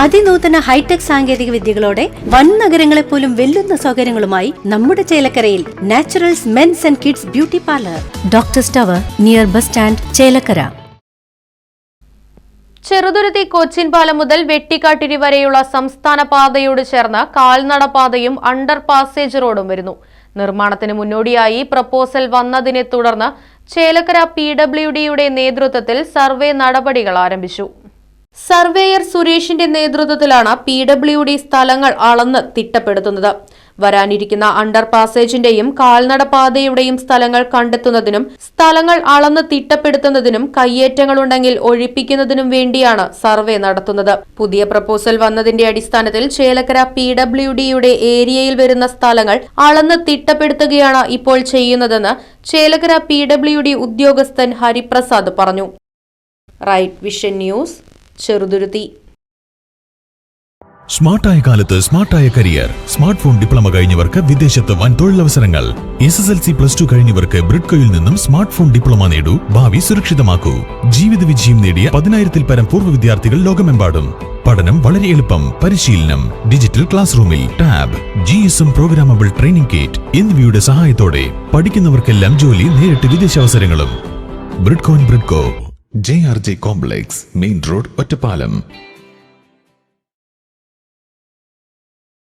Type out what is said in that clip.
അതിനൂതന hi tech സാങ്കേതിക വിദ്യകളോടെ വൻ നഗരങ്ങളെ പോലും വെല്ലുന്ന സൗകര്യങ്ങളുമായി നമ്മുടെ ചേലക്കരയിൽ naturals men's and kids beauty parlour, doctors tower, near bus stand, Chelakkara. Cheruthuruthy Cochin Palam മുതൽ വെട്ടിക്കാട്ടിരി വരെയുള്ള സംസ്ഥാന പാതയോട് ചേർന്ന് കാൽനടപാതയും അണ്ടർ പാസേജ് റോഡും വരുന്നു. നിർമ്മാണത്തിന് മുന്നോടിയായി പ്രപ്പോസൽ വന്നതിനെ തുടർന്ന് ചേലക്കര PWDയുടെ നേതൃത്വത്തിൽ സർവേ നടപടികൾ ആരംഭിച്ചു. സർവേയർ സുരേഷിന്റെ നേതൃത്വത്തിലാണ് PWD സ്ഥലങ്ങൾ അളന്ന് തിട്ടപ്പെടുത്തുന്നത്. വരാനിരിക്കുന്ന അണ്ടർ പാസേജിന്റെയും കാൽനടപാതയുടെയും സ്ഥലങ്ങൾ കണ്ടെത്തുന്നതിനും സ്ഥലങ്ങൾ അളന്ന് തിട്ടപ്പെടുത്തുന്നതിനും കയ്യേറ്റങ്ങളുണ്ടെങ്കിൽ ഒഴിപ്പിക്കുന്നതിനും വേണ്ടിയാണ് സർവേ നടത്തുന്നത്. പുതിയ പ്രപ്പോസൽ വന്നതിന്റെ അടിസ്ഥാനത്തിൽ ചേലക്കര PWDയുടെ ഏരിയയിൽ വരുന്ന സ്ഥലങ്ങൾ അളന്ന് തിട്ടപ്പെടുത്തുകയാണ് ഇപ്പോൾ ചെയ്യുന്നതെന്ന് ചേലക്കര PWD ഉദ്യോഗസ്ഥൻ ഹരിപ്രസാദ് പറഞ്ഞു. Right vision news, Cheruthuruthy. സ്മാർട്ടായ കാലത്ത് സ്മാർട്ടായ കരിയർ. സ്മാർട്ട് ഫോൺ ഡിപ്ലോമ കഴിഞ്ഞവർക്ക് വിദേശത്ത് വൻ തൊഴിലവസരങ്ങൾ. SSLC +2 കഴിഞ്ഞവർക്ക് ബ്രിഡ്കോയിൽ നിന്നും സ്മാർട്ട് ഫോൺ ഡിപ്ലോമ നേടൂ, ഭാവി സുരക്ഷിതമാക്കൂ. ജീവിത വിജയം നേടിയ 10,000-ൽ പരം പൂർവ്വ വിദ്യാർത്ഥികൾ ലോകമെമ്പാടും. പഠനം വളരെ എളുപ്പം. പരിശീലനം ഡിജിറ്റൽ ക്ലാസ് റൂമിൽ, tab, GSM programmable training kit എന്നിവയുടെ സഹായത്തോടെ പഠിക്കുന്നവർക്കെല്ലാം ജോലി, നേരിട്ട് വിദേശാവസരങ്ങളും. Bridco JRJ complex, main road, Ottapalam.